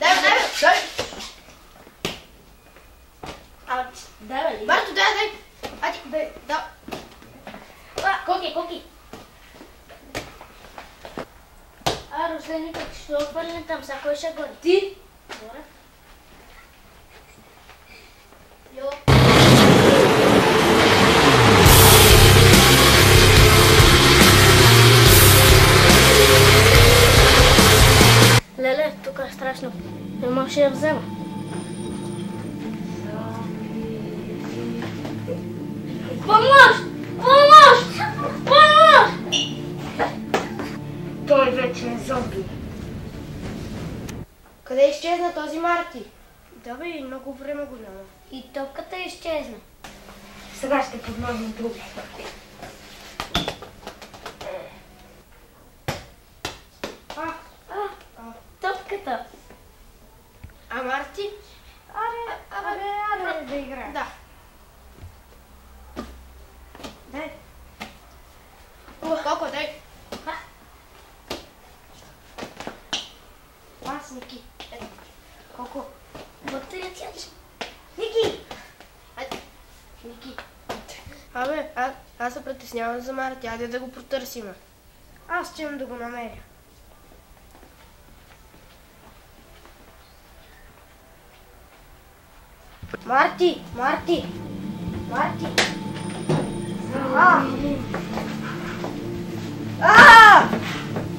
Дай, бе. Марто, дай. Дай. Коки. Руслени, как ще отвърнем там, сега кой ще гони? Ти? Добре. Йо. Леле, тук е страшно. Не може да я взема. Помощ! Той вече е зомби. Къде изчезна този Марти? Да бе, и много време го няма. И топката изчезна. Сега ще подмогнем други. Топката. А Марти? Аре, да играем. Да. Дай. Коко, дай. Аз, Ники. Коко. Вътре я тядеш. Ники! Ники. Абе, аз се притеснявам за Марти. Айде да го потърсим. Аз ще имам да го намеря. Марти!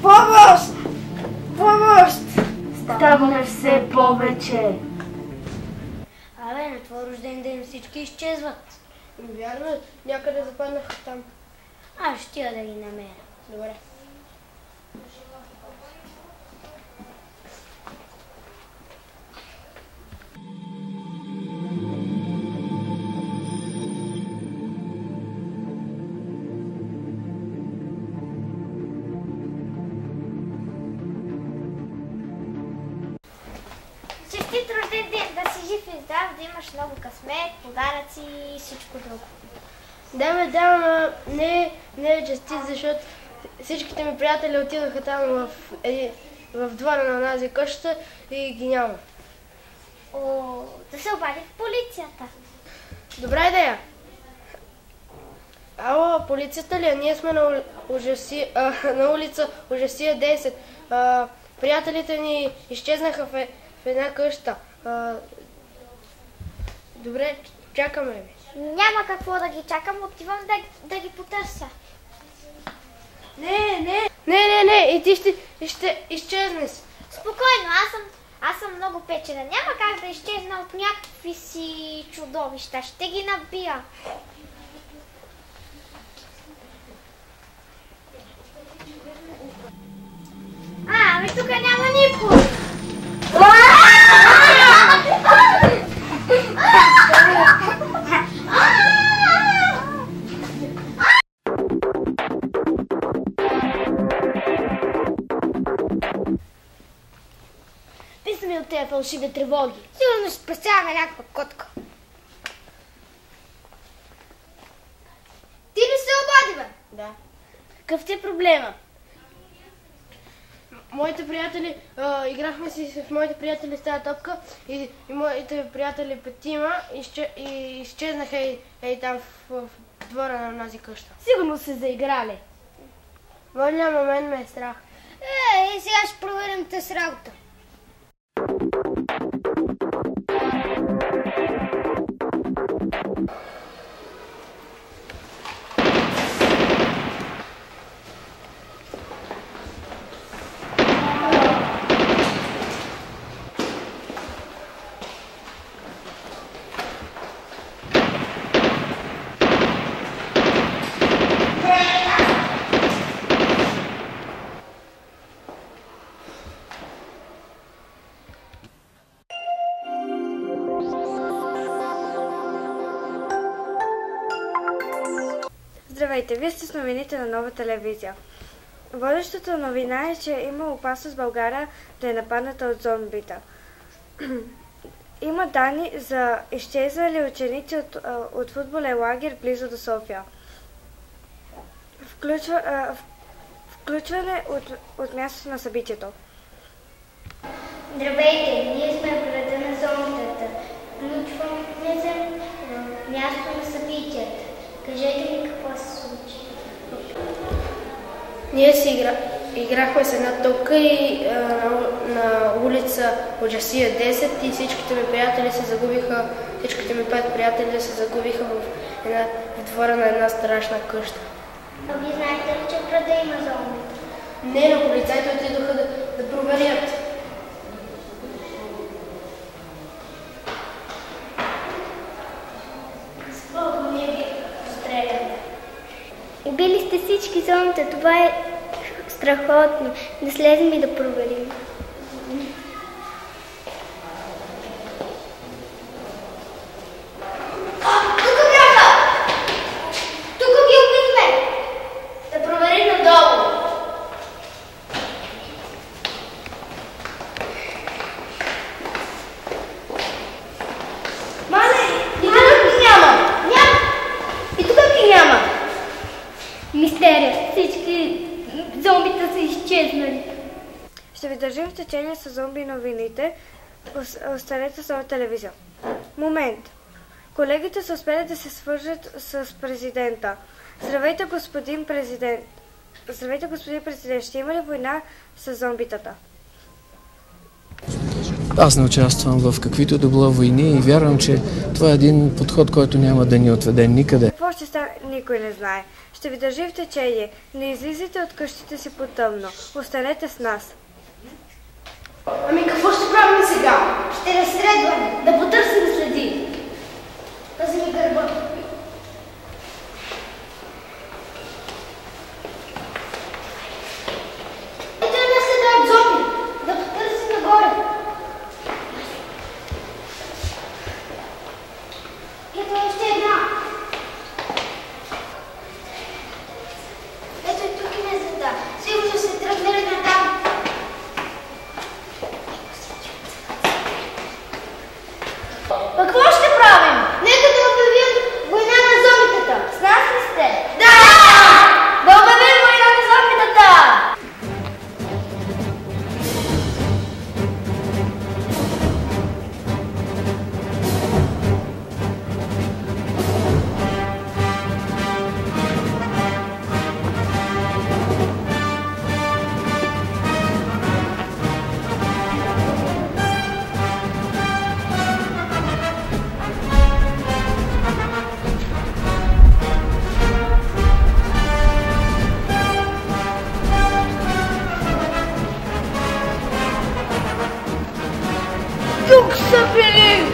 Помощ! Ставаме все повече. Абе, на твой рожден ден всички изчезват. Вярно, някъде западнаха там. Аз ще я да ги намеря. Добре. Честит рожден ден, да си жив и здрав, да имаш много късмет, подаръци и всичко друго. Да, но не е честит, защото всичките ми приятели отидоха там в двора на онази къща и ги няма. О, да се обади в полицията. Добра идея! Ало, полицията ли? Ние сме на улица Ужасия 10. Приятелите ни изчезнаха в една къща. Добре, чакаме ви. Няма какво да ги чакам, отивам да ги потърся. Не, и ти ще изчезнеш. Спокойно, аз съм много печена. Няма как да изчезна от някакви си чудовища. Ще ги набия. Ами тук няма никой. Писаме от тези фалшиви тревоги. Сигурно ще спасяваме някаква котка. Ти ли се обади, бе? Да. Какъв ти е проблема? Моите приятели, играхме си в моите приятели с тази топка и моите приятели петима изчезнаха и там в двора на тази къща. Сигурно се заиграли. Моля, момент ме е страх. Сега ще проверим те с работа. Здравейте, вие сте с новините на Нова телевизия. Водещата новина е, че има опасност България да е нападната от зомбита. Има данни за изчезнали ученици от футболен лагер близо до София. Включване от мястото на събитието. Здравейте, ние сме в града на зомбитата. Включваме се на място на събитията. Кажете ми какво се случи. Ние си играхме с една топка и на улица Оджасия 10 и всичките ми приятели се загубиха, всичките ми 5 приятели се загубиха в двора на една страшна къща. А вие знаете ли, че в града има зомби? Не, но полицайите отидоха да проверят. Сколко ние ги стреляме. Убили сте всички зомбита, това е страхотно. Да слезем и да проверим. Всички зомбита са изчезнали. Ще ви държим в течение с зомби новините. Останете с нова телевизия. Момент. Колегите са успели да се свържат с президента. Здравейте, господин президент. Здравейте, господин президент. Ще има ли война с зомбитата? Аз не участвам в каквито да било войни и вярвам, че това е един подход, който няма да ни отведе никъде. Какво ще стане? Никой не знае. Ще ви държи в течение. Не излизайте от къщите си по-тъмно. Останете с нас. Ами какво ще правим сега? Ще разследваме, да потърсим следи. Тази ми гърба. Ето една следа от зомби. Да потърсим нагоре. Ето още една. Ето и тук има следа. Сигурно се тръгнали на там. Какво ще правим? Нека да обявим война на зомбитата. С нас ли сте? Да! Да обявим война на зомбитата! Тук са били!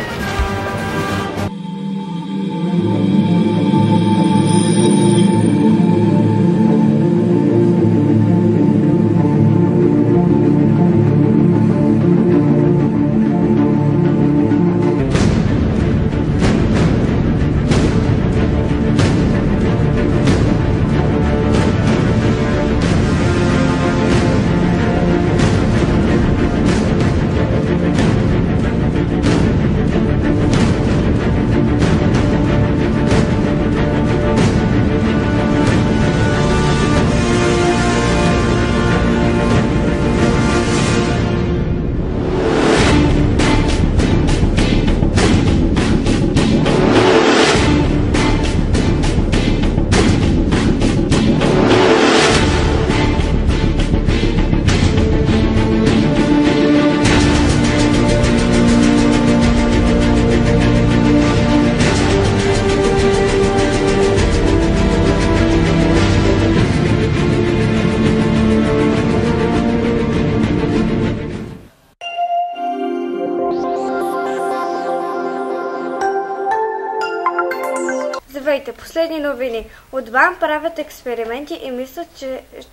Здравейте, последни новини. От БАН правят експерименти и мислят,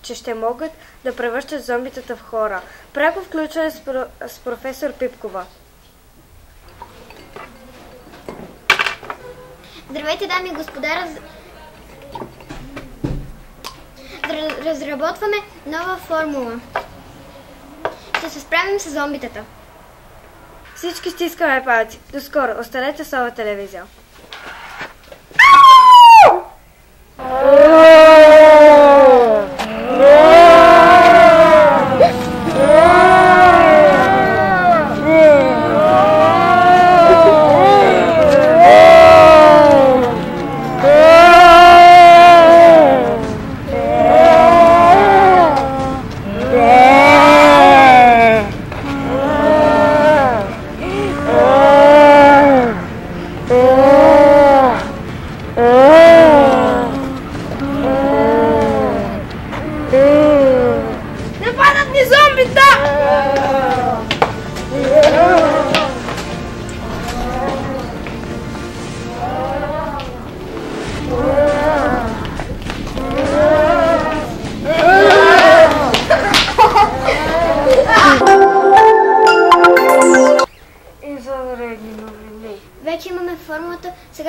че ще могат да превръщат зомбитата в хора. Пряко включване с професор Пипкова. Здравейте, дами и господа! Разработваме нова формула. Ще се справим с зомбитата. Всички стискаме палци. До скоро. Останете с нова телевизия.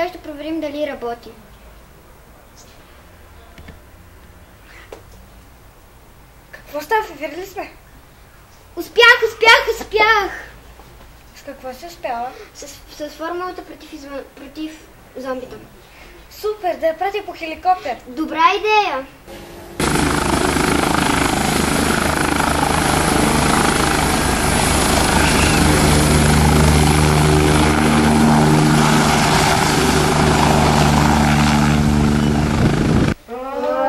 Сега ще проверим дали работи. Какво става? В ефир ли сме? Успях! С какво си успяла? С формулата против зомбита. Супер, да я пратя по хеликоптер. Добра идея!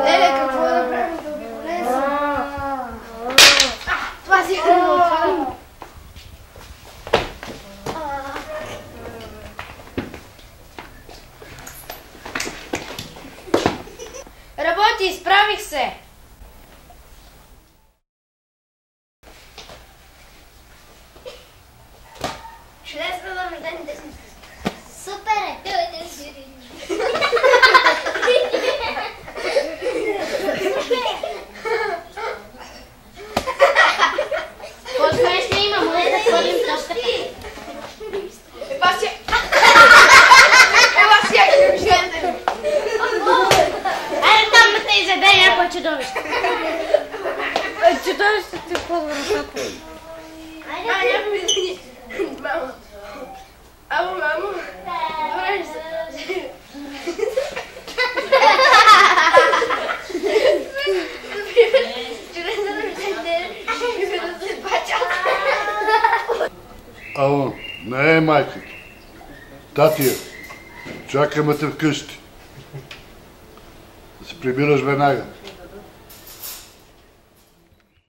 Леле, какво да правим да обиколеса? Това си хубаво. Работи, справих се! Чудесно да ми дадете. Супер е! По-смешно има, може да хвърлим топката. Айде там да те изяде някой чудовище. Чудовището е по вратата. Мамо. Мамо. Добре се. Ало, не е майка. Татия, чакаме те вкъщи. Да се прибираш веднага.